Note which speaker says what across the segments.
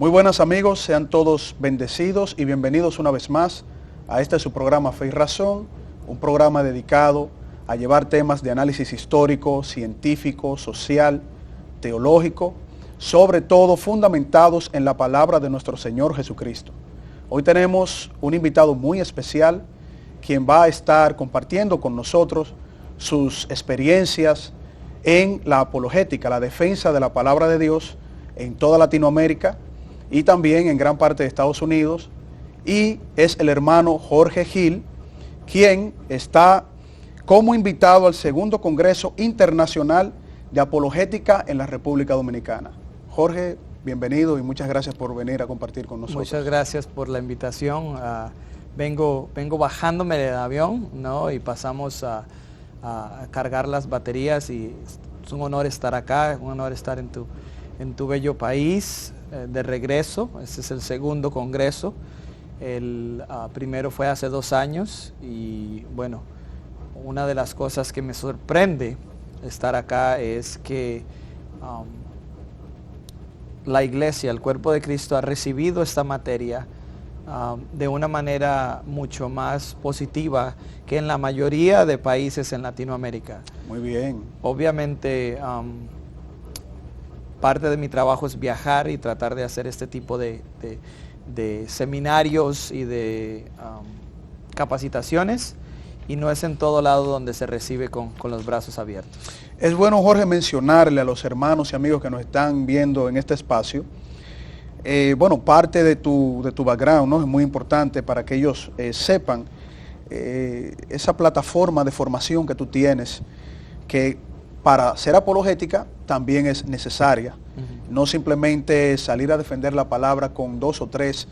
Speaker 1: Muy buenas amigos, sean todos bendecidos y bienvenidos una vez más a este su programa Fe y Razón, un programa dedicado a llevar temas de análisis histórico, científico, social, teológico, sobre todo fundamentados en la palabra de nuestro Señor Jesucristo. Hoy tenemos un invitado muy especial, quien va a estar compartiendo con nosotros sus experiencias en la apologética, la defensa de la palabra de Dios en toda Latinoamérica y también en gran parte de Estados Unidos, y es el hermano Jorge Gil, quien está como invitado al segundo Congreso Internacional de Apologética en la República Dominicana. Jorge, bienvenido y muchas gracias por venir a compartir con nosotros.
Speaker 2: Muchas gracias por la invitación. Vengo bajándome del avión, ¿no? Y pasamos a cargar las baterías y es un honor estar acá, es un honor estar en tu bello país de regreso. Este es el segundo congreso. El primero fue hace 2 años y bueno, una de las cosas que me sorprende estar acá es que la iglesia, el cuerpo de Cristo, ha recibido esta materia de una manera mucho más positiva que en la mayoría de países en Latinoamérica.
Speaker 1: Muy bien.
Speaker 2: Obviamente, parte de mi trabajo es viajar y tratar de hacer este tipo de seminarios y de capacitaciones, y no es en todo lado donde se recibe con los brazos abiertos.
Speaker 1: Es bueno, Jorge, mencionarle a los hermanos y amigos que nos están viendo en este espacio, bueno, parte de tu background, ¿no? Es muy importante para que ellos sepan esa plataforma de formación que tú tienes, que para ser apologética también es necesaria. No simplemente salir a defender la palabra con 2 o 3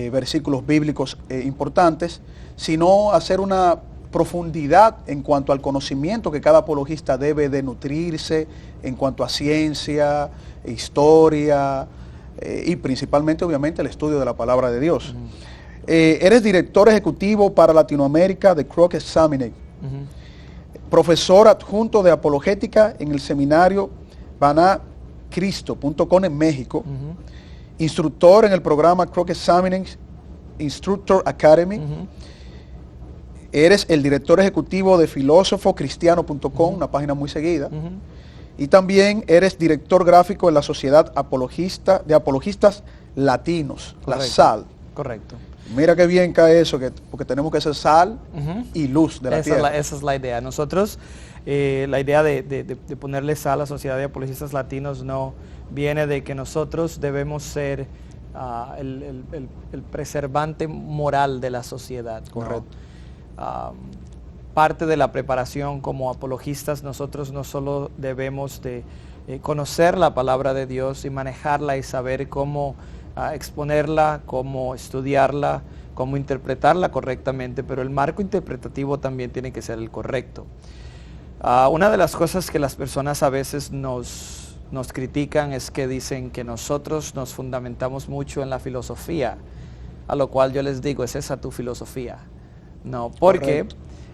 Speaker 1: versículos bíblicos importantes, sino hacer una profundidad en cuanto al conocimiento que cada apologista debe de nutrirse en cuanto a ciencia, historia y principalmente, obviamente, el estudio de la palabra de Dios. Eres director ejecutivo para Latinoamérica de Crook Examinate, profesor adjunto de apologética en el seminario banacristo.com en México, instructor en el programa Crook Examinate Instructor Academy. Eres el director ejecutivo de filósofocristiano.com, una página muy seguida. Y también eres director gráfico de la Sociedad de Apologistas Latinos, la SAL.
Speaker 2: Correcto.
Speaker 1: Mira qué bien cae eso, porque tenemos que ser sal y luz de la tierra.
Speaker 2: Esa es la idea. Nosotros, la idea de ponerle sal a la Sociedad de Apologistas Latinos no viene de que nosotros debemos ser el preservante moral de la sociedad.
Speaker 1: Correcto.
Speaker 2: ¿No? Parte de la preparación como apologistas, nosotros no solo debemos de conocer la palabra de Dios y manejarla y saber cómo exponerla, cómo estudiarla, cómo interpretarla correctamente, pero el marco interpretativo también tiene que ser el correcto. Una de las cosas que las personas a veces nos critican es que dicen que nosotros nos fundamentamos mucho en la filosofía, a lo cual yo les digo, ¿es esa tu filosofía? No, porque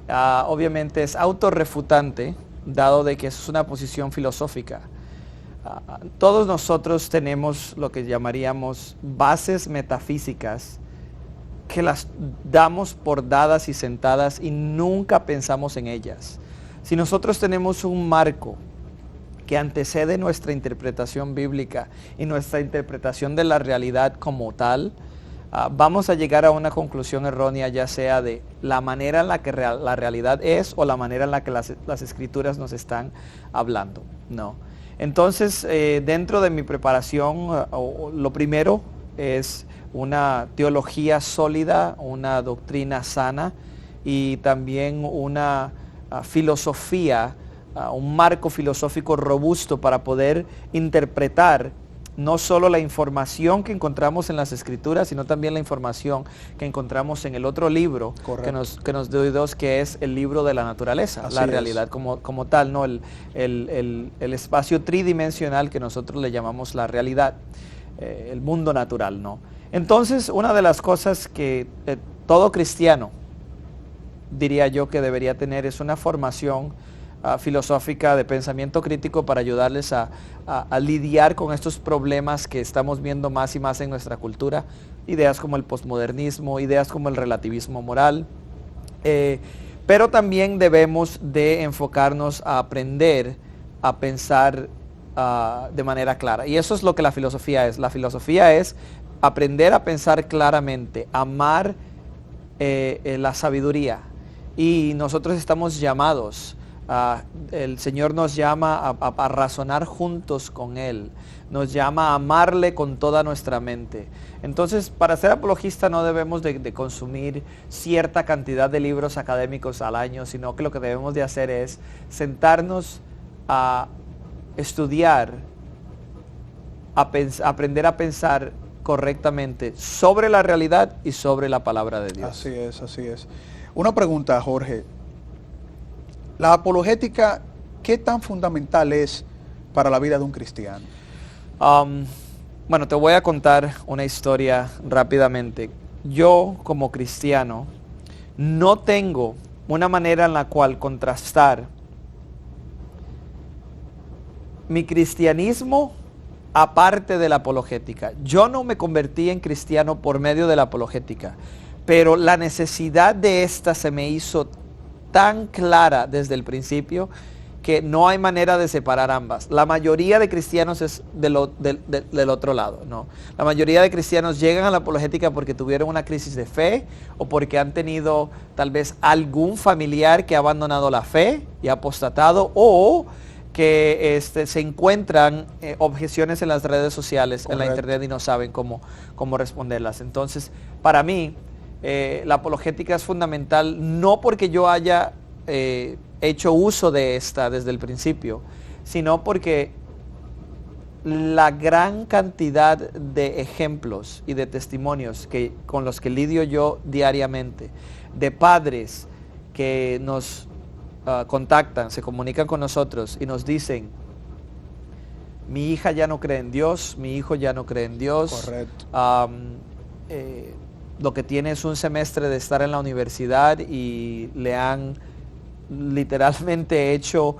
Speaker 2: obviamente es autorrefutante, dado de que eso es una posición filosófica. Todos nosotros tenemos lo que llamaríamos bases metafísicas que las damos por dadas y sentadas y nunca pensamos en ellas. Si nosotros tenemos un marco que antecede nuestra interpretación bíblica y nuestra interpretación de la realidad como tal, vamos a llegar a una conclusión errónea, ya sea de la manera en la que la realidad es o la manera en la que las escrituras nos están hablando. No. Entonces, dentro de mi preparación, lo primero es una teología sólida, una doctrina sana y también una filosofía, un marco filosófico robusto para poder interpretar no solo la información que encontramos en las Escrituras, sino también la información que encontramos en el otro libro que nos dio Dios, que es el libro de la naturaleza, la realidad como tal, ¿no? El espacio tridimensional que nosotros le llamamos la realidad, el mundo natural, ¿no? Entonces, una de las cosas que todo cristiano, diría yo, que debería tener es una formación filosófica de pensamiento crítico para ayudarles a lidiar con estos problemas que estamos viendo más y más en nuestra cultura. Ideas como el posmodernismo, ideas como el relativismo moral. Pero también debemos de enfocarnos a aprender a pensar de manera clara. Y eso es lo que la filosofía es. La filosofía es aprender a pensar claramente, amar la sabiduría. Y nosotros estamos llamados, el Señor nos llama a razonar juntos con Él, nos llama a amarle con toda nuestra mente. Entonces, para ser apologista no debemos de consumir cierta cantidad de libros académicos al año, sino que lo que debemos de hacer es sentarnos a estudiar, aprender a pensar correctamente sobre la realidad y sobre la palabra de Dios.
Speaker 1: Así es, así es. Una pregunta, Jorge. La apologética, ¿qué tan fundamental es para la vida de un cristiano?
Speaker 2: Bueno, te voy a contar una historia rápidamente. Yo, como cristiano, no tengo una manera en la cual contrastar mi cristianismo aparte de la apologética. Yo no me convertí en cristiano por medio de la apologética, pero la necesidad de esta se me hizo tan clara desde el principio que no hay manera de separar ambas. La mayoría de cristianos es del otro lado, ¿no? La mayoría de cristianos llegan a la apologética porque tuvieron una crisis de fe o porque han tenido tal vez algún familiar que ha abandonado la fe y ha apostatado, o que se encuentran objeciones en las redes sociales, correcto, en la internet, y no saben cómo responderlas. Entonces, para mí, la apologética es fundamental, no porque yo haya hecho uso de esta desde el principio, sino porque la gran cantidad de ejemplos y de testimonios con los que lidio yo diariamente, de padres que nos contactan, se comunican con nosotros y nos dicen: mi hija ya no cree en Dios, mi hijo ya no cree en Dios.
Speaker 1: Correcto.
Speaker 2: Lo que tiene es un semestre de estar en la universidad y le han literalmente hecho,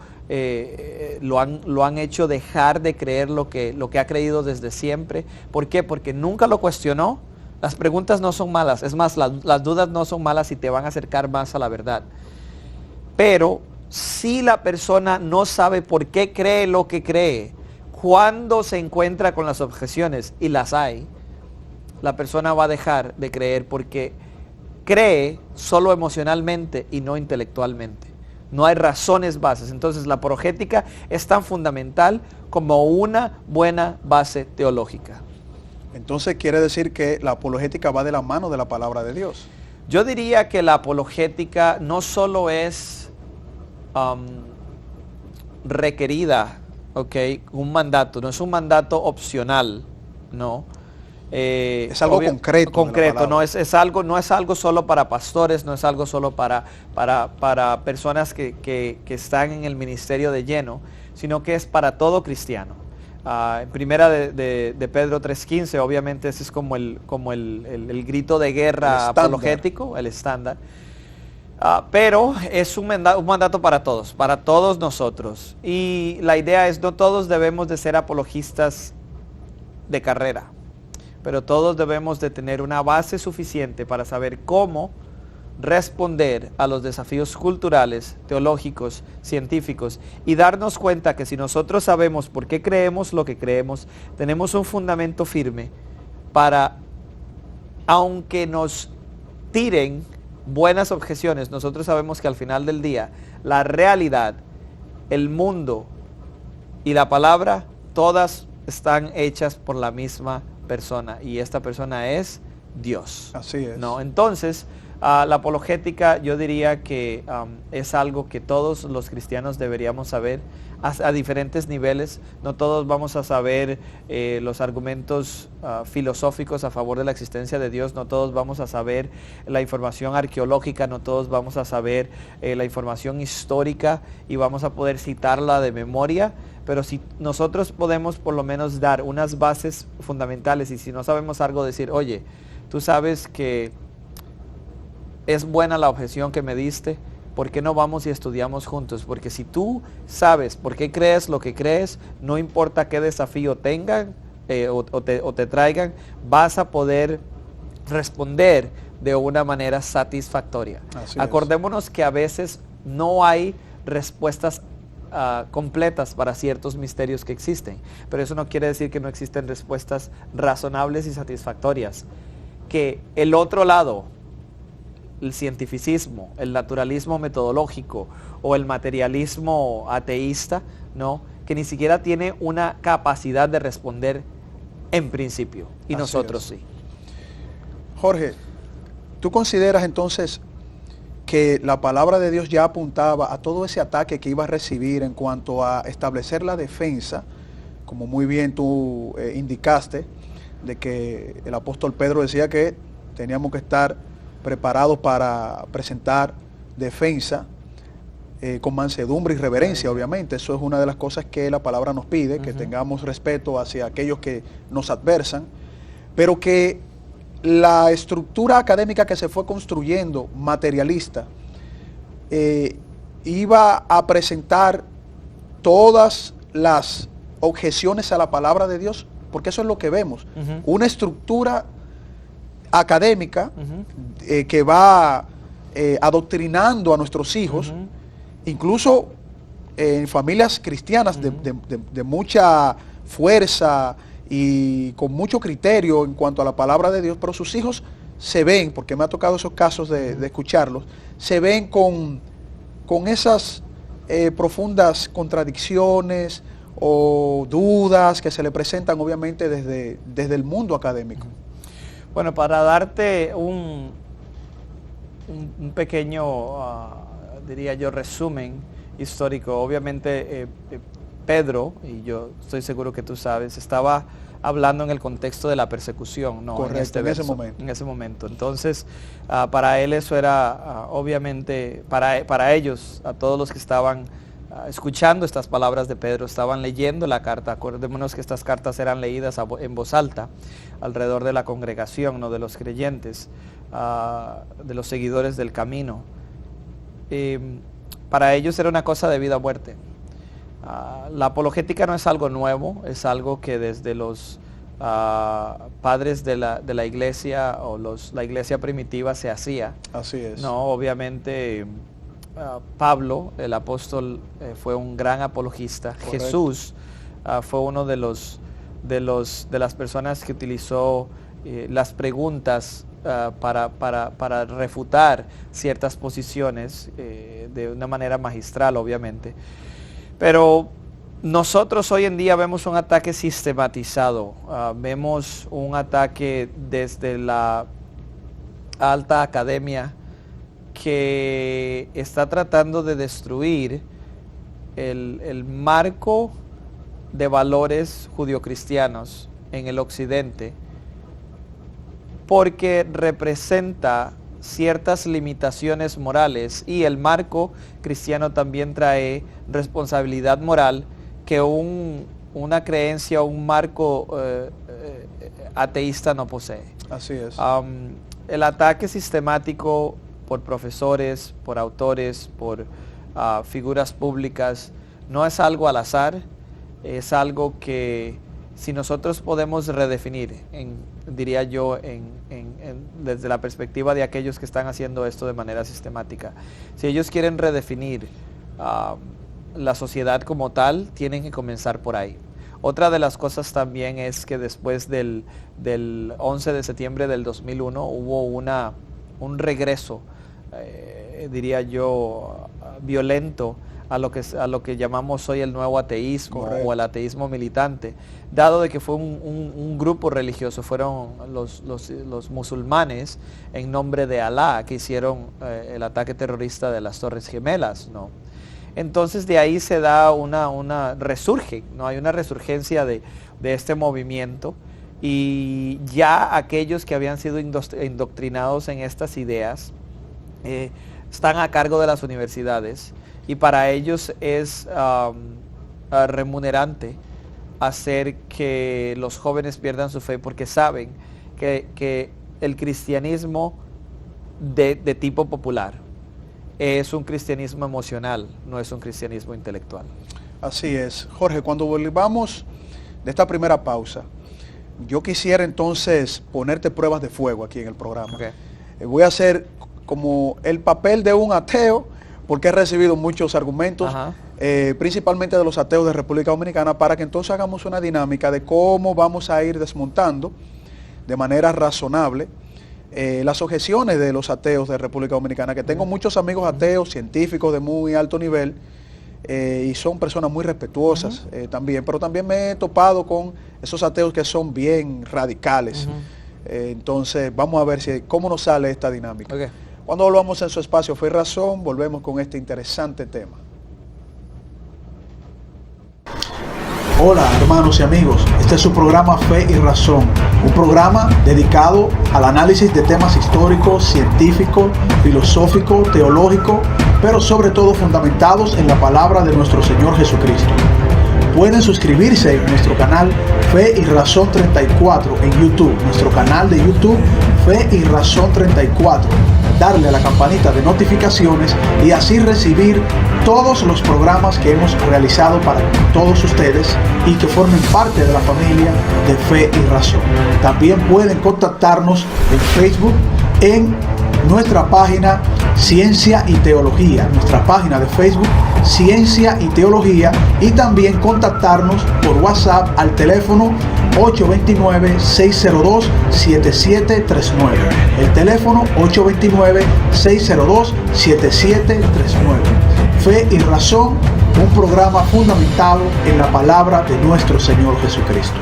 Speaker 2: lo han hecho dejar de creer lo que ha creído desde siempre. ¿Por qué? Porque nunca lo cuestionó. Las preguntas no son malas, es más, las dudas no son malas y te van a acercar más a la verdad. Pero si la persona no sabe por qué cree lo que cree, cuando se encuentra con las objeciones, y las hay, la persona va a dejar de creer porque cree solo emocionalmente y no intelectualmente. No hay razones bases. Entonces la apologética es tan fundamental como una buena base teológica.
Speaker 1: Entonces quiere decir que la apologética va de la mano de la palabra de Dios.
Speaker 2: Yo diría que la apologética no solo es requerida, un mandato, no es un mandato opcional, no.
Speaker 1: Es algo concreto.
Speaker 2: Concreto, no es algo solo para pastores, no es algo solo para personas que están en el ministerio de lleno, sino que es para todo cristiano. En primera de Pedro 3:15, obviamente ese es como el grito de guerra apologético, el estándar. Pero es un mandato para todos nosotros. Y la idea es, no todos debemos de ser apologistas de carrera, pero todos debemos de tener una base suficiente para saber cómo responder a los desafíos culturales, teológicos, científicos, y darnos cuenta que si nosotros sabemos por qué creemos lo que creemos, tenemos un fundamento firme para, aunque nos tiren buenas objeciones, nosotros sabemos que al final del día, la realidad, el mundo y la palabra, todas están hechas por la misma persona, y esta persona es Dios.
Speaker 1: Así es.
Speaker 2: ¿No? Entonces, la apologética, yo diría que es algo que todos los cristianos deberíamos saber a diferentes niveles. No todos vamos a saber los argumentos filosóficos a favor de la existencia de Dios, no todos vamos a saber la información arqueológica, no todos vamos a saber la información histórica y vamos a poder citarla de memoria, pero si nosotros podemos por lo menos dar unas bases fundamentales, y si no sabemos algo, decir: oye, tú sabes que es buena la objeción que me diste, ¿por qué no vamos y estudiamos juntos? Porque si tú sabes por qué crees lo que crees, no importa qué desafío tengan o te traigan, vas a poder responder de una manera satisfactoria. Acordémonos que a veces no hay respuestas completas para ciertos misterios que existen, pero eso no quiere decir que no existen respuestas razonables y satisfactorias. Que el otro lado, el cientificismo, el naturalismo metodológico o el materialismo ateísta, ¿no?, que ni siquiera tiene una capacidad de responder en principio, y
Speaker 1: Así
Speaker 2: nosotros
Speaker 1: es.
Speaker 2: sí.
Speaker 1: Jorge, ¿tú consideras entonces que la palabra de Dios ya apuntaba a todo ese ataque que iba a recibir en cuanto a establecer la defensa, como muy bien tú indicaste, de que el apóstol Pedro decía que teníamos que estar preparados para presentar defensa con mansedumbre y reverencia, obviamente? Eso es una de las cosas que la palabra nos pide, que tengamos respeto hacia aquellos que nos adversan, pero que la estructura académica que se fue construyendo, materialista, iba a presentar todas las objeciones a la palabra de Dios, porque eso es lo que vemos, una estructura académica que va adoctrinando a nuestros hijos, incluso en familias cristianas de mucha fuerza y con mucho criterio en cuanto a la palabra de Dios, pero sus hijos se ven, porque me ha tocado esos casos de escucharlos, se ven con esas profundas contradicciones o dudas que se le presentan obviamente desde el mundo académico.
Speaker 2: Bueno, para darte un pequeño, diría yo, resumen histórico, obviamente Pedro, y yo estoy seguro que tú sabes, estaba hablando en el contexto de la persecución, ¿no?
Speaker 1: Correcto, en ese momento.
Speaker 2: En ese momento. Entonces, para él eso era, obviamente, para ellos, a todos los que estaban escuchando estas palabras de Pedro, estaban leyendo la carta. Acordémonos que estas cartas eran leídas en voz alta, alrededor de la congregación, ¿no?, de los creyentes, de los seguidores del camino. Para ellos era una cosa de vida o muerte. La apologética no es algo nuevo, es algo que desde los padres de la iglesia o la iglesia primitiva se hacía.
Speaker 1: Así es.
Speaker 2: No, obviamente Pablo, el apóstol, fue un gran apologista.
Speaker 1: Correcto.
Speaker 2: Jesús fue uno de las personas que utilizó las preguntas para refutar ciertas posiciones de una manera magistral, obviamente. Pero nosotros hoy en día vemos un ataque sistematizado, vemos un ataque desde la alta academia que está tratando de destruir el marco de valores judio-cristianos en el occidente, porque representa ciertas limitaciones morales, y el marco cristiano también trae responsabilidad moral que una creencia o un marco ateísta no posee.
Speaker 1: Así es.
Speaker 2: El ataque sistemático por profesores, por autores, por figuras públicas, no es algo al azar, es algo que si nosotros podemos redefinir, diría yo, desde la perspectiva de aquellos que están haciendo esto de manera sistemática, si ellos quieren redefinir la sociedad como tal, tienen que comenzar por ahí. Otra de las cosas también es que después del 11 de septiembre del 2001 hubo un regreso, diría yo, violento a lo que llamamos hoy el nuevo ateísmo. Correcto. O el ateísmo militante, dado de que fue un grupo religioso, fueron los musulmanes en nombre de Alá que hicieron el ataque terrorista de las Torres Gemelas, ¿no? Entonces de ahí se da resurge, ¿no? Hay una resurgencia de este movimiento, y ya aquellos que habían sido indoctrinados en estas ideas están a cargo de las universidades, y para ellos es remunerante hacer que los jóvenes pierdan su fe, porque saben que el cristianismo de tipo popular es un cristianismo emocional, no es un cristianismo intelectual.
Speaker 1: Así es. Jorge, cuando volvamos de esta primera pausa, yo quisiera entonces ponerte pruebas de fuego aquí en el programa.
Speaker 2: Okay.
Speaker 1: Voy a hacer como el papel de un ateo, porque he recibido muchos argumentos, principalmente de los ateos de República Dominicana, para que entonces hagamos una dinámica de cómo vamos a ir desmontando de manera razonable las objeciones de los ateos de República Dominicana, que tengo muchos amigos ateos, científicos de muy alto nivel, y son personas muy respetuosas también, pero también me he topado con esos ateos que son bien radicales. Entonces vamos a ver cómo nos sale esta dinámica.
Speaker 2: Okay.
Speaker 1: Cuando volvamos en su espacio Fe y Razón, volvemos con este interesante tema. Hola hermanos y amigos, este es su programa Fe y Razón, un programa dedicado al análisis de temas históricos, científicos, filosóficos, teológicos, pero sobre todo fundamentados en la palabra de nuestro Señor Jesucristo. Pueden suscribirse en nuestro canal Fe y Razón 34 en YouTube, nuestro canal de YouTube Fe y Razón 34, darle a la campanita de notificaciones y así recibir todos los programas que hemos realizado para todos ustedes y que formen parte de la familia de Fe y Razón. También pueden contactarnos en Facebook en nuestra página Ciencia y Teología, nuestra página de Facebook Ciencia y Teología, y también contactarnos por WhatsApp al teléfono 829-602-7739. El teléfono 829-602-7739. Fe y Razón, un programa fundamentado en la palabra de nuestro Señor Jesucristo.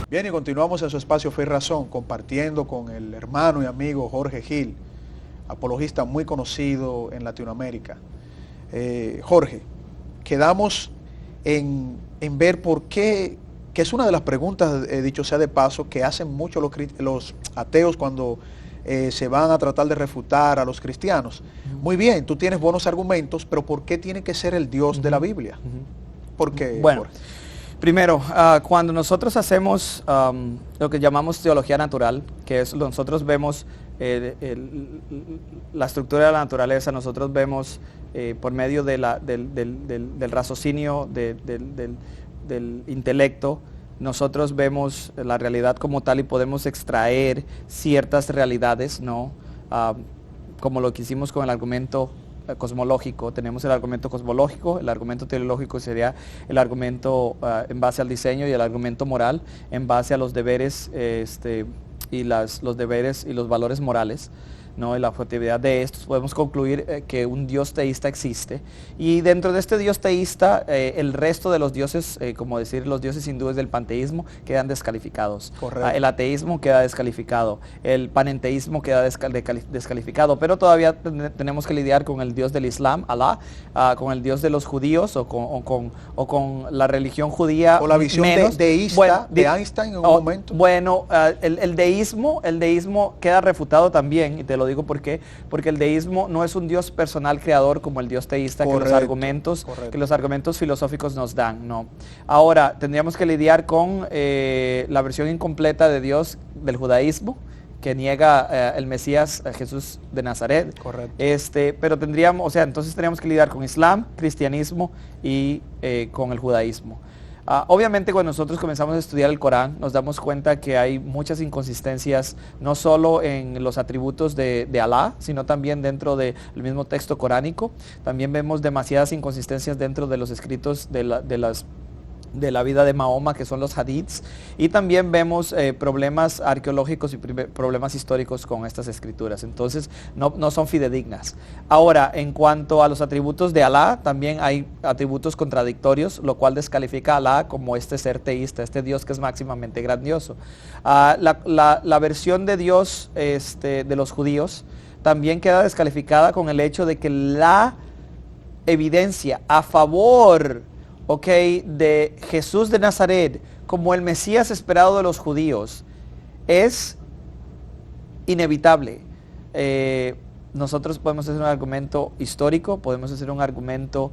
Speaker 1: Bien, y continuamos en su espacio Fe y Razón, compartiendo con el hermano y amigo Jorge Gil, apologista muy conocido en Latinoamérica. Jorge, quedamos en ver por qué, que es una de las preguntas, dicho sea de paso, que hacen mucho los ateos cuando se van a tratar de refutar a los cristianos. Muy bien, tú tienes buenos argumentos, pero ¿por qué tiene que ser el Dios de la Biblia? ¿Por qué,
Speaker 2: bueno,
Speaker 1: Jorge?
Speaker 2: Primero, cuando nosotros hacemos lo que llamamos teología natural, que es nosotros vemos la estructura de la naturaleza, nosotros vemos por medio de del raciocinio, del intelecto, nosotros vemos la realidad como tal y podemos extraer ciertas realidades, ¿no? Como lo que hicimos con el argumento cosmológico. Tenemos el argumento cosmológico, el argumento teleológico sería el argumento en base al diseño, y el argumento moral en base a los deberes y los deberes y los valores morales, ¿no? Y la objetividad de estos, podemos concluir que un Dios teísta existe, y dentro de este Dios teísta el resto de los dioses, como decir los dioses hindúes del panteísmo, quedan descalificados. El ateísmo queda descalificado, el panenteísmo queda descalificado, pero todavía tenemos que lidiar con el Dios del Islam, Alá, con el Dios de los judíos, o con la religión judía,
Speaker 1: o la visión deísta de Einstein en un momento.
Speaker 2: Bueno, el deísmo queda refutado también, y te lo digo porque el deísmo no es un Dios personal creador como el Dios teísta. Correcto, que los argumentos filosóficos nos dan, ¿no? Ahora, tendríamos que lidiar con la versión incompleta de Dios del judaísmo, que niega el Mesías, Jesús de Nazaret.
Speaker 1: Correcto.
Speaker 2: Pero entonces tendríamos que lidiar con Islam, cristianismo y con el judaísmo. Obviamente cuando nosotros comenzamos a estudiar el Corán nos damos cuenta que hay muchas inconsistencias, no solo en los atributos de Alá, sino también dentro del mismo texto coránico. También vemos demasiadas inconsistencias dentro de los escritos de la vida de Mahoma, que son los hadiths, y también vemos problemas arqueológicos y problemas históricos con estas escrituras. Entonces no son fidedignas. Ahora, en cuanto a los atributos de Alá, también hay atributos contradictorios, lo cual descalifica a Alá como este ser teísta, este Dios que es máximamente grandioso. La versión de Dios de los judíos también queda descalificada con el hecho de que la evidencia a favor de Jesús de Nazaret como el Mesías esperado de los judíos es inevitable. nosotros podemos hacer un argumento histórico, podemos hacer un argumento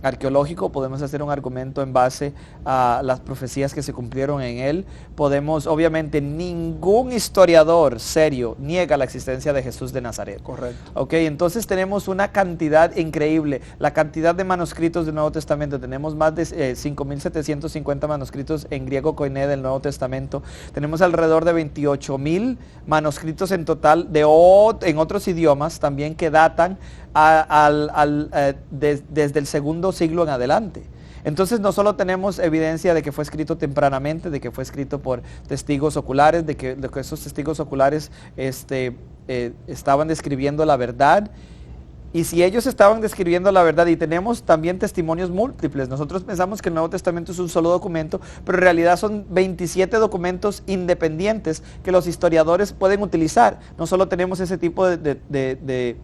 Speaker 2: arqueológico, podemos hacer un argumento en base a las profecías que se cumplieron en él. Podemos, obviamente, ningún historiador serio niega la existencia de Jesús de Nazaret.
Speaker 1: Correcto.
Speaker 2: Ok, entonces tenemos una cantidad increíble, la cantidad de manuscritos del Nuevo Testamento, tenemos más de 5.750 manuscritos en griego koiné del Nuevo Testamento, tenemos alrededor de 28.000 manuscritos en total en otros idiomas también que datan desde el segundo siglo en adelante. Entonces no solo tenemos evidencia de que fue escrito tempranamente, de que fue escrito por testigos oculares, de que esos testigos oculares estaban describiendo la verdad. Y si ellos estaban describiendo la verdad, y tenemos también testimonios múltiples, nosotros pensamos que el Nuevo Testamento es un solo documento, pero en realidad son 27 documentos independientes que los historiadores pueden utilizar. No solo tenemos ese tipo de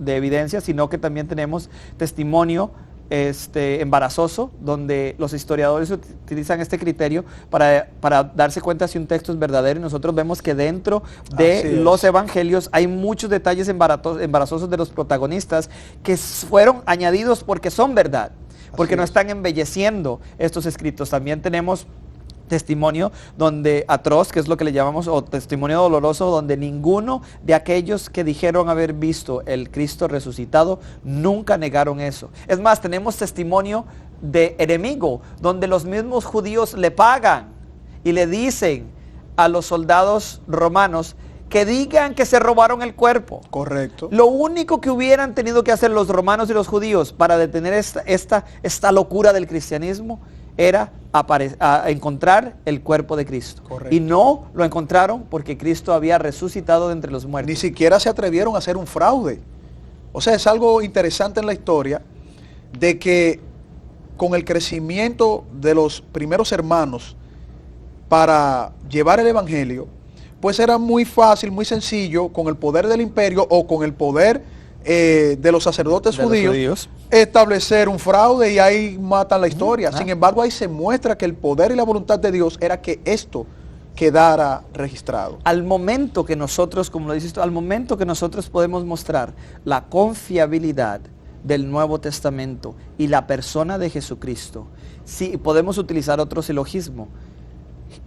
Speaker 2: evidencia, sino que también tenemos testimonio embarazoso, donde los historiadores utilizan este criterio para darse cuenta si un texto es verdadero, y nosotros vemos que dentro de los evangelios hay muchos detalles embarazosos de los protagonistas que fueron añadidos porque son verdad, porque no están embelleciendo estos escritos. También tenemos testimonio donde atroz, que es lo que le llamamos, o testimonio doloroso, donde ninguno de aquellos que dijeron haber visto el Cristo resucitado nunca negaron eso. Es más, tenemos testimonio de enemigo, donde los mismos judíos le pagan y le dicen a los soldados romanos que digan que se robaron el cuerpo.
Speaker 1: Correcto.
Speaker 2: Lo único que hubieran tenido que hacer los romanos y los judíos para detener esta locura del cristianismo era encontrar el cuerpo de Cristo.
Speaker 1: Correcto.
Speaker 2: Y no lo encontraron porque Cristo había resucitado de entre los muertos.
Speaker 1: Ni siquiera se atrevieron a hacer un fraude. O sea, es algo interesante en la historia de que con el crecimiento de los primeros hermanos para llevar el evangelio, pues era muy fácil, muy sencillo, con el poder del imperio o con el poder de los sacerdotes judíos, establecer un fraude, y ahí matan la historia. Sin embargo, ahí se muestra que el poder y la voluntad de Dios era que esto quedara registrado.
Speaker 2: Al momento que nosotros, como lo dices tú, al momento que nosotros podemos mostrar la confiabilidad del Nuevo Testamento y la persona de Jesucristo, sí podemos utilizar otro silogismo.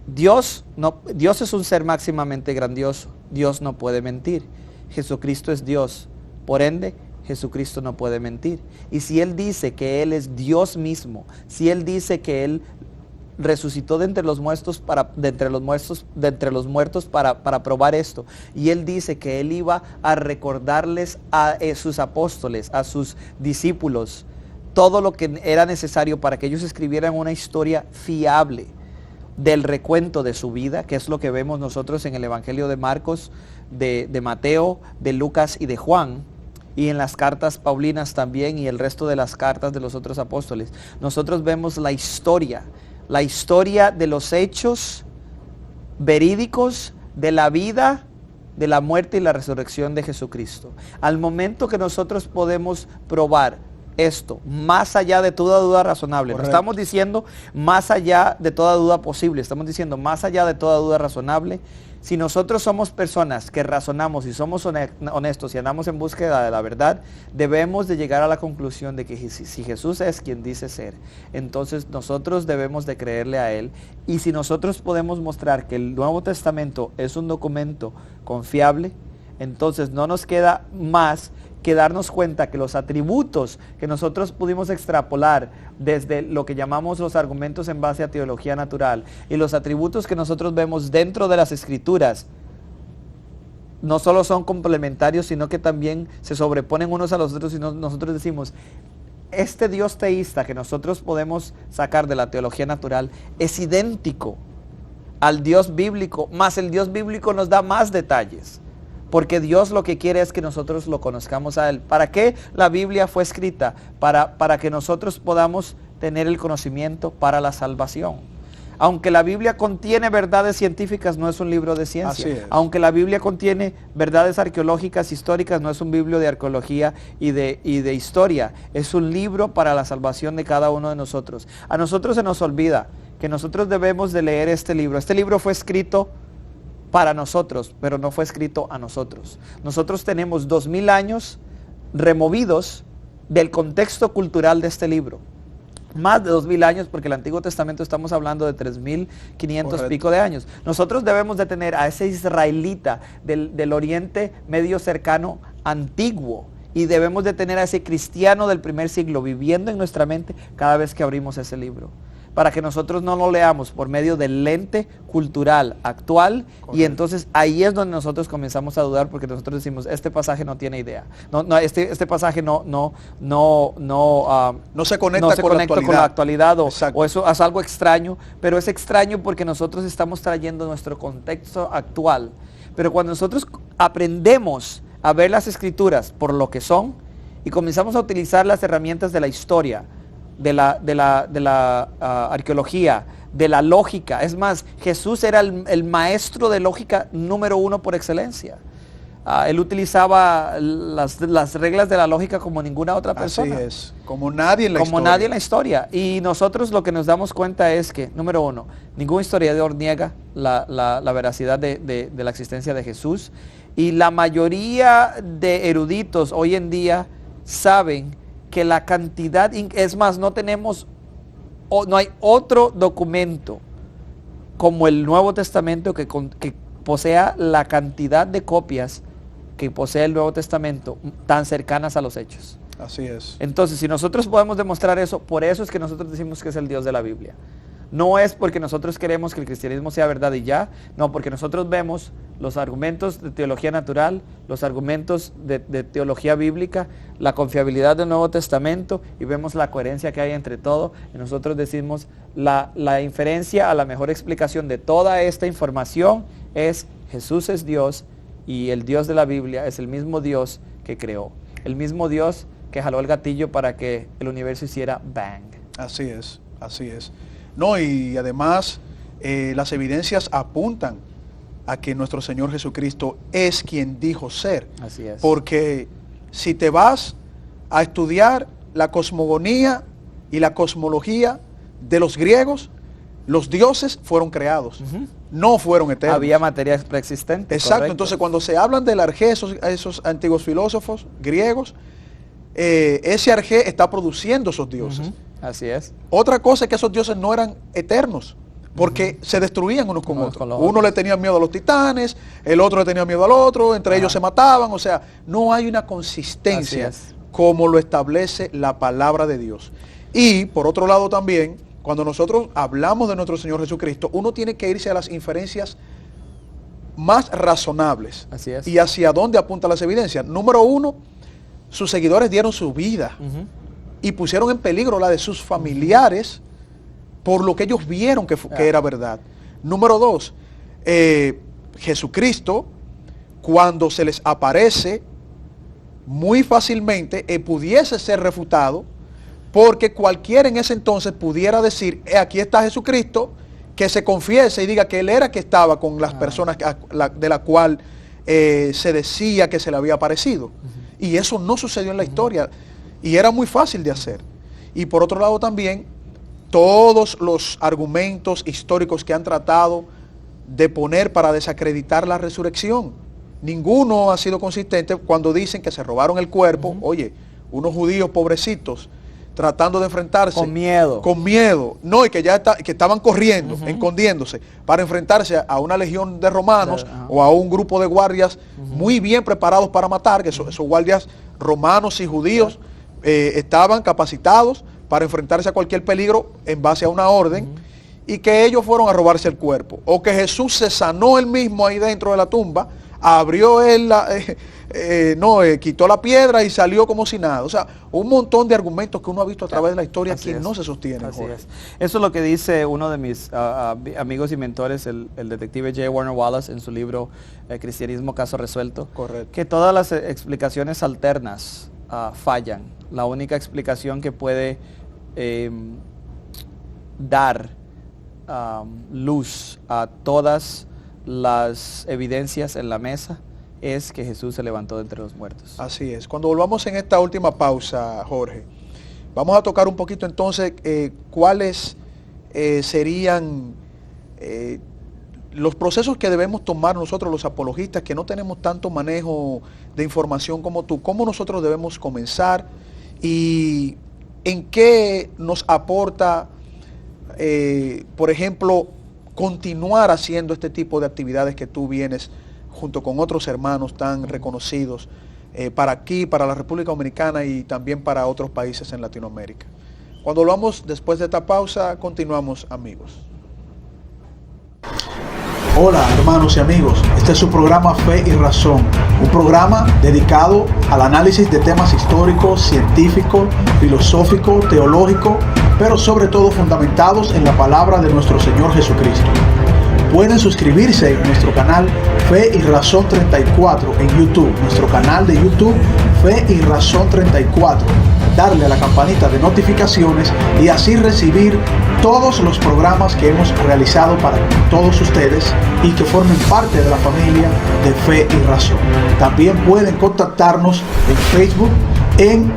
Speaker 2: Dios es un ser máximamente grandioso. Dios no puede mentir. Jesucristo es Dios. Por ende, Jesucristo no puede mentir. Y si Él dice que Él es Dios mismo, si Él dice que Él resucitó de entre los muertos para probar esto, y Él dice que Él iba a recordarles a sus apóstoles, a sus discípulos, todo lo que era necesario para que ellos escribieran una historia fiable del recuento de su vida, que es lo que vemos nosotros en el Evangelio de Marcos, de Mateo, de Lucas y de Juan, y en las cartas paulinas también, y el resto de las cartas de los otros apóstoles. Nosotros vemos la historia de los hechos verídicos de la vida, de la muerte y la resurrección de Jesucristo. Al momento que nosotros podemos probar esto, más allá de toda duda razonable,
Speaker 1: correcto,
Speaker 2: no estamos diciendo más allá de toda duda posible, estamos diciendo más allá de toda duda razonable. Si nosotros somos personas que razonamos y somos honestos y andamos en búsqueda de la verdad, debemos de llegar a la conclusión de que si Jesús es quien dice ser, entonces nosotros debemos de creerle a Él. Y si nosotros podemos mostrar que el Nuevo Testamento es un documento confiable, entonces no nos queda más que darnos cuenta que los atributos que nosotros pudimos extrapolar desde lo que llamamos los argumentos en base a teología natural y los atributos que nosotros vemos dentro de las Escrituras no solo son complementarios, sino que también se sobreponen unos a los otros, y nosotros decimos, este Dios teísta que nosotros podemos sacar de la teología natural es idéntico al Dios bíblico, más el Dios bíblico nos da más detalles. Porque Dios lo que quiere es que nosotros lo conozcamos a Él. ¿Para qué la Biblia fue escrita? Para que nosotros podamos tener el conocimiento para la salvación. Aunque la Biblia contiene verdades científicas, no es un libro de ciencia. Aunque la Biblia contiene verdades arqueológicas, históricas, no es un libro de arqueología y de historia. Es un libro para la salvación de cada uno de nosotros. A nosotros se nos olvida que nosotros debemos de leer este libro. Este libro fue escrito para nosotros, pero no fue escrito a nosotros. Nosotros tenemos 2000 años removidos del contexto cultural de este libro. Más de 2000 años, porque el Antiguo Testamento estamos hablando de 3500 pico de años. Nosotros debemos de tener a ese israelita del Oriente Medio cercano antiguo, y debemos de tener a ese cristiano del primer siglo viviendo en nuestra mente cada vez que abrimos ese libro, para que nosotros no lo leamos por medio del lente cultural actual. Correcto. Y entonces ahí es donde nosotros comenzamos a dudar, porque nosotros decimos, este pasaje no tiene idea, este pasaje no
Speaker 1: se conecta con la
Speaker 2: actualidad o eso es algo extraño, pero es extraño porque nosotros estamos trayendo nuestro contexto actual. Pero cuando nosotros aprendemos a ver las escrituras por lo que son y comenzamos a utilizar las herramientas de la historia, de la arqueología, de la lógica. Es más, Jesús era el maestro de lógica número 1 por excelencia. Él utilizaba las reglas de la lógica como ninguna otra persona.
Speaker 1: Así es, como nadie en la historia.
Speaker 2: Como nadie en la historia. Y nosotros lo que nos damos cuenta es que, número 1, ningún historiador niega la veracidad de la existencia de Jesús. Y la mayoría de eruditos hoy en día saben que la cantidad, es más, no hay otro documento como el Nuevo Testamento que posea la cantidad de copias que posee el Nuevo Testamento tan cercanas a los hechos.
Speaker 1: Así es.
Speaker 2: Entonces, si nosotros podemos demostrar eso, por eso es que nosotros decimos que es el Dios de la Biblia. No es porque nosotros queremos que el cristianismo sea verdad y ya, no, porque nosotros vemos los argumentos de teología natural, los argumentos de teología bíblica, la confiabilidad del Nuevo Testamento, y vemos la coherencia que hay entre todo, y nosotros decimos la inferencia a la mejor explicación de toda esta información es: Jesús es Dios, y el Dios de la Biblia es el mismo Dios que creó, el mismo Dios que jaló el gatillo para que el universo hiciera bang.
Speaker 1: Así es, así es. No, y además las evidencias apuntan a que nuestro Señor Jesucristo es quien dijo ser.
Speaker 2: Así es.
Speaker 1: Porque si te vas a estudiar la cosmogonía y la cosmología de los griegos, los dioses fueron creados, no fueron eternos.
Speaker 2: Había materia preexistente.
Speaker 1: Exacto,
Speaker 2: correcto.
Speaker 1: Entonces cuando se hablan del arjé, esos antiguos filósofos griegos, ese arjé está produciendo esos dioses.
Speaker 2: Así es.
Speaker 1: Otra cosa es que esos dioses no eran eternos, porque se destruían unos con otros. Uno le tenía miedo a los titanes, el otro le tenía miedo al otro, entre ellos se mataban. O sea, no hay una consistencia como lo establece la palabra de Dios. Y por otro lado también, cuando nosotros hablamos de nuestro Señor Jesucristo, uno tiene que irse a las inferencias más razonables.
Speaker 2: Así es.
Speaker 1: Y hacia dónde apuntan las evidencias. Número 1, sus seguidores dieron su vida y pusieron en peligro la de sus familiares por lo que ellos vieron que era verdad. Número 2, Jesucristo, cuando se les aparece, muy fácilmente pudiese ser refutado, porque cualquiera en ese entonces pudiera decir, aquí está Jesucristo, que se confiese y diga que él era que estaba con las personas de la cual se decía que se le había aparecido. Y eso no sucedió en la historia, y era muy fácil de hacer. Y por otro lado también, todos los argumentos históricos que han tratado de poner para desacreditar la resurrección, ninguno ha sido consistente cuando dicen que se robaron el cuerpo. Oye, unos judíos pobrecitos tratando de enfrentarse
Speaker 2: con miedo,
Speaker 1: no, y que estaban corriendo, escondiéndose para enfrentarse a una legión de romanos o a un grupo de guardias muy bien preparados para matar, que esos guardias romanos y judíos estaban capacitados para enfrentarse a cualquier peligro en base a una orden, y que ellos fueron a robarse el cuerpo, o que Jesús se sanó él mismo ahí dentro de la tumba, abrió él quitó la piedra y salió como si nada. O sea, un montón de argumentos que uno ha visto a través de la historia que no se sostienen.
Speaker 2: Así es. Eso es lo que dice uno de mis amigos y mentores, el detective J. Warner Wallace, en su libro Cristianismo, Caso Resuelto.
Speaker 1: Correcto.
Speaker 2: Que todas las explicaciones alternas fallan. La única explicación que puede dar luz a todas las evidencias en la mesa es que Jesús se levantó de entre los muertos.
Speaker 1: Así es. Cuando volvamos en esta última pausa, Jorge, vamos a tocar un poquito entonces cuáles serían los procesos que debemos tomar nosotros los apologistas, que no tenemos tanto manejo de información como tú, cómo nosotros debemos comenzar y en qué nos aporta, por ejemplo, continuar haciendo este tipo de actividades que tú vienes junto con otros hermanos tan reconocidos para aquí, para la República Dominicana y también para otros países en Latinoamérica. Cuando volvamos después de esta pausa, continuamos, amigos. Hola hermanos y amigos, este es su programa Fe y Razón, un programa dedicado al análisis de temas históricos, científicos, filosóficos, teológicos, pero sobre todo fundamentados en la palabra de nuestro Señor Jesucristo. Pueden suscribirse en nuestro canal Fe y Razón 34 en YouTube, nuestro canal de YouTube Fe y Razón 34, darle a la campanita de notificaciones y así recibir todos los programas que hemos realizado para todos ustedes y que formen parte de la familia de Fe y Razón. También pueden contactarnos en Facebook en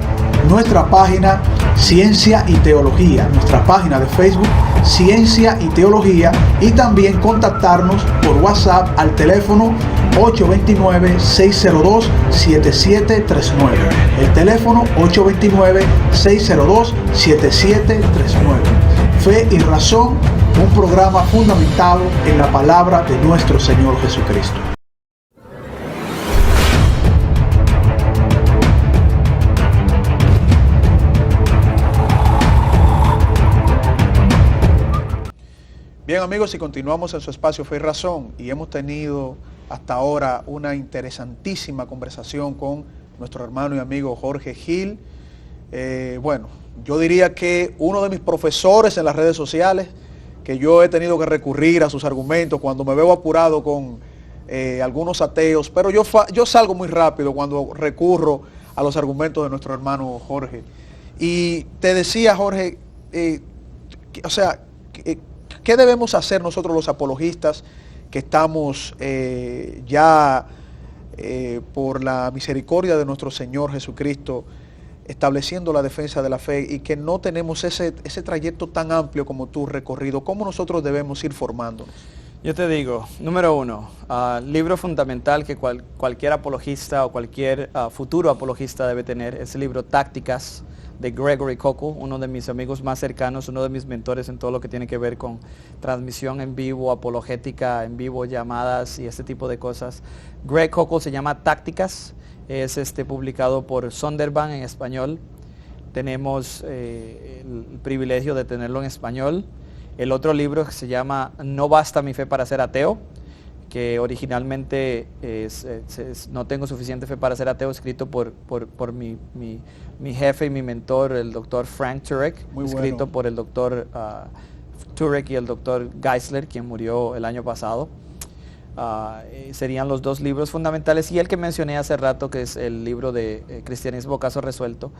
Speaker 1: nuestra página Ciencia y Teología, nuestra página de Facebook Ciencia y Teología, y también contactarnos por WhatsApp al teléfono 829-602-7739. El teléfono 829-602-7739. Fe y Razón, un programa fundamentado en la palabra de nuestro Señor Jesucristo. Bien amigos, y continuamos en su espacio Fe y Razón, y hemos tenido hasta ahora una interesantísima conversación con nuestro hermano y amigo Jorge Gil. Bueno, yo diría que uno de mis profesores en las redes sociales, que yo he tenido que recurrir a sus argumentos cuando me veo apurado con algunos ateos, pero yo salgo muy rápido cuando recurro a los argumentos de nuestro hermano Jorge. Y te decía, Jorge, ¿qué debemos hacer nosotros los apologistas que estamos por la misericordia de nuestro Señor Jesucristo estableciendo la defensa de la fe y que no tenemos ese trayecto tan amplio como tú recorrido? ¿Cómo nosotros debemos ir formándonos?
Speaker 2: Yo te digo, número uno, libro fundamental que cualquier apologista o cualquier futuro apologista debe tener, es el libro Tácticas de Gregory Koukl, uno de mis amigos más cercanos, uno de mis mentores en todo lo que tiene que ver con transmisión en vivo, apologética en vivo, llamadas y este tipo de cosas. Greg Koukl se llama Tácticas, es publicado por Sonderban en español. Tenemos el privilegio de tenerlo en español. El otro libro se llama No basta mi fe para ser ateo, que originalmente No tengo suficiente fe para ser ateo, escrito por mi jefe y mi mentor, el doctor Frank Turek,
Speaker 1: Muy
Speaker 2: escrito
Speaker 1: bueno.
Speaker 2: por el doctor Turek y el doctor Geisler, quien murió el año pasado. Serían los dos libros fundamentales, y el que mencioné hace rato, que es el libro de Cristianismo Caso Resuelto.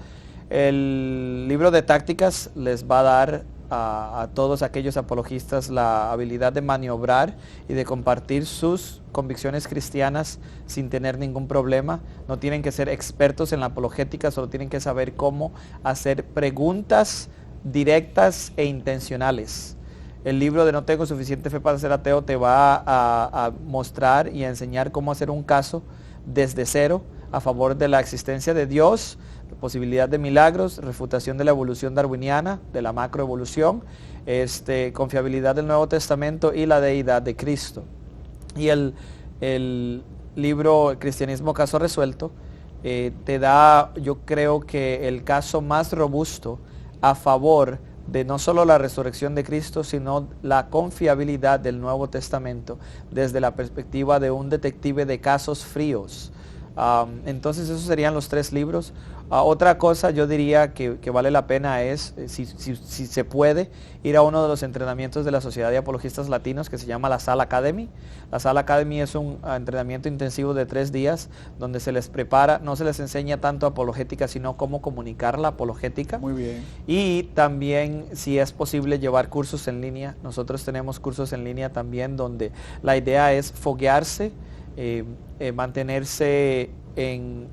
Speaker 2: El libro de Tácticas les va a dar a todos aquellos apologistas la habilidad de maniobrar y de compartir sus convicciones cristianas sin tener ningún problema. No tienen que ser expertos en la apologética, solo tienen que saber cómo hacer preguntas directas e intencionales. El libro de No tengo suficiente fe para ser ateo te va a mostrar y a enseñar cómo hacer un caso desde cero a favor de la existencia de Dios, posibilidad de milagros, refutación de la evolución darwiniana, de la macroevolución, confiabilidad del Nuevo Testamento y la deidad de Cristo. Y el libro Cristianismo Caso Resuelto te da, yo creo que el caso más robusto a favor de no solo la resurrección de Cristo, sino la confiabilidad del Nuevo Testamento desde la perspectiva de un detective de casos fríos. Entonces esos serían los tres libros. Otra cosa yo diría que vale la pena es, si se puede, ir a uno de los entrenamientos de la Sociedad de Apologistas Latinos que se llama la Sala Academy. La Sala Academy es un entrenamiento intensivo de 3 días donde se les prepara, no se les enseña tanto apologética, sino cómo comunicar la apologética.
Speaker 1: Muy bien.
Speaker 2: Y también, si es posible, llevar cursos en línea. Nosotros tenemos cursos en línea también donde la idea es foguearse, mantenerse en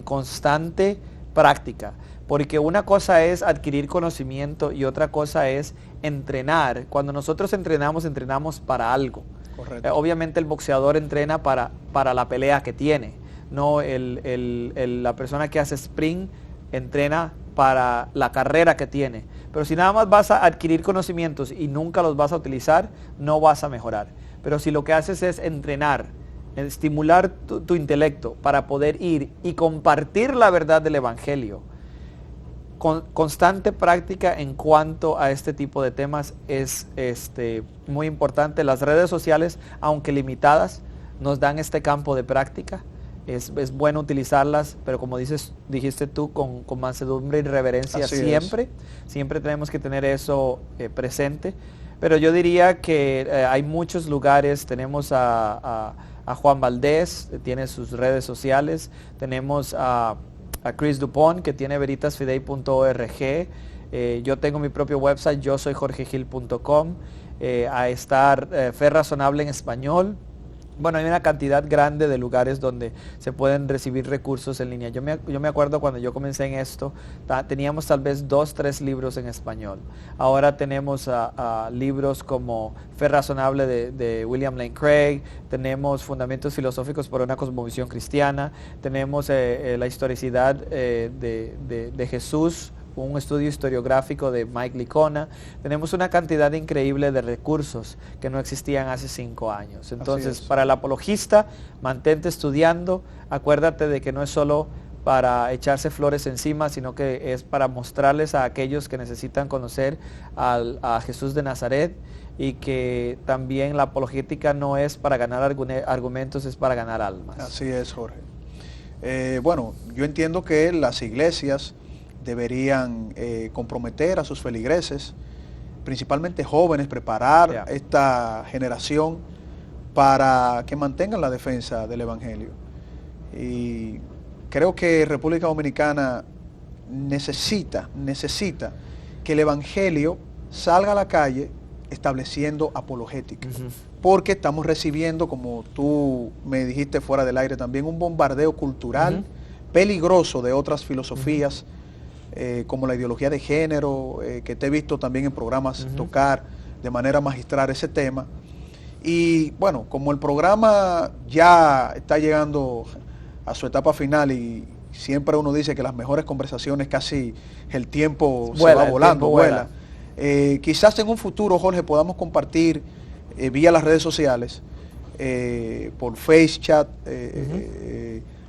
Speaker 2: constante práctica, porque una cosa es adquirir conocimiento y otra cosa es entrenar. Cuando nosotros entrenamos para algo.
Speaker 1: Correcto.
Speaker 2: Obviamente el boxeador entrena para la pelea que tiene, no la persona que hace sprint entrena para la carrera que tiene. Pero si nada más vas a adquirir conocimientos y nunca los vas a utilizar, no vas a mejorar. Pero si lo que haces es entrenar, estimular tu intelecto para poder ir y compartir la verdad del Evangelio, constante práctica en cuanto a este tipo de temas es muy importante. Las redes sociales, aunque limitadas, nos dan este campo de práctica. Es bueno utilizarlas, pero como dijiste tú, con mansedumbre y reverencia.
Speaker 1: Así
Speaker 2: siempre tenemos que tener eso presente. Pero yo diría que hay muchos lugares. Tenemos a Juan Valdés, tiene sus redes sociales. Tenemos a Chris Dupont, que tiene veritasfidei.org. Yo tengo mi propio website, yo soy jorgegil.com. A estar Fe Razonable en español. Bueno, hay una cantidad grande de lugares donde se pueden recibir recursos en línea. Yo me acuerdo cuando yo comencé en esto, teníamos tal vez 2, 3 libros en español. Ahora tenemos libros como Fe Razonable de William Lane Craig, tenemos Fundamentos Filosóficos por una Cosmovisión Cristiana, tenemos la historicidad de Jesús, un estudio historiográfico de Mike Licona. Tenemos una cantidad increíble de recursos que no existían hace 5 años. Entonces, para el apologista, mantente estudiando. Acuérdate de que no es solo para echarse flores encima, sino que es para mostrarles a aquellos que necesitan conocer a Jesús de Nazaret, y que también la apologética no es para ganar argumentos, es para ganar almas.
Speaker 1: Así es, Jorge. Bueno, yo entiendo que las iglesias deberían comprometer a sus feligreses, principalmente jóvenes, preparar esta generación para que mantengan la defensa del Evangelio. Y creo que República Dominicana necesita que el Evangelio salga a la calle estableciendo apologética. Porque estamos recibiendo, como tú me dijiste fuera del aire también, un bombardeo cultural peligroso de otras filosofías, como la ideología de género, que te he visto también en programas tocar de manera magistral ese tema. Y bueno, como el programa ya está llegando a su etapa final y siempre uno dice que las mejores conversaciones casi el tiempo se va volando, vuela. Quizás en un futuro, Jorge, podamos compartir vía las redes sociales, por FaceChat,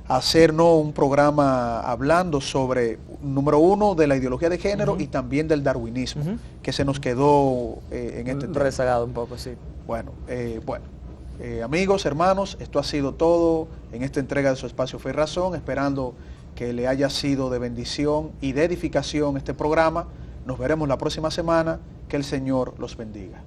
Speaker 1: hacernos un programa hablando sobre, número uno, de la ideología de género y también del darwinismo, que se nos quedó en este tema.
Speaker 2: Rezagado un poco, sí.
Speaker 1: Bueno, amigos, hermanos, esto ha sido todo en esta entrega de su espacio Fe y Razón, esperando que le haya sido de bendición y de edificación este programa. Nos veremos la próxima semana. Que el Señor los bendiga.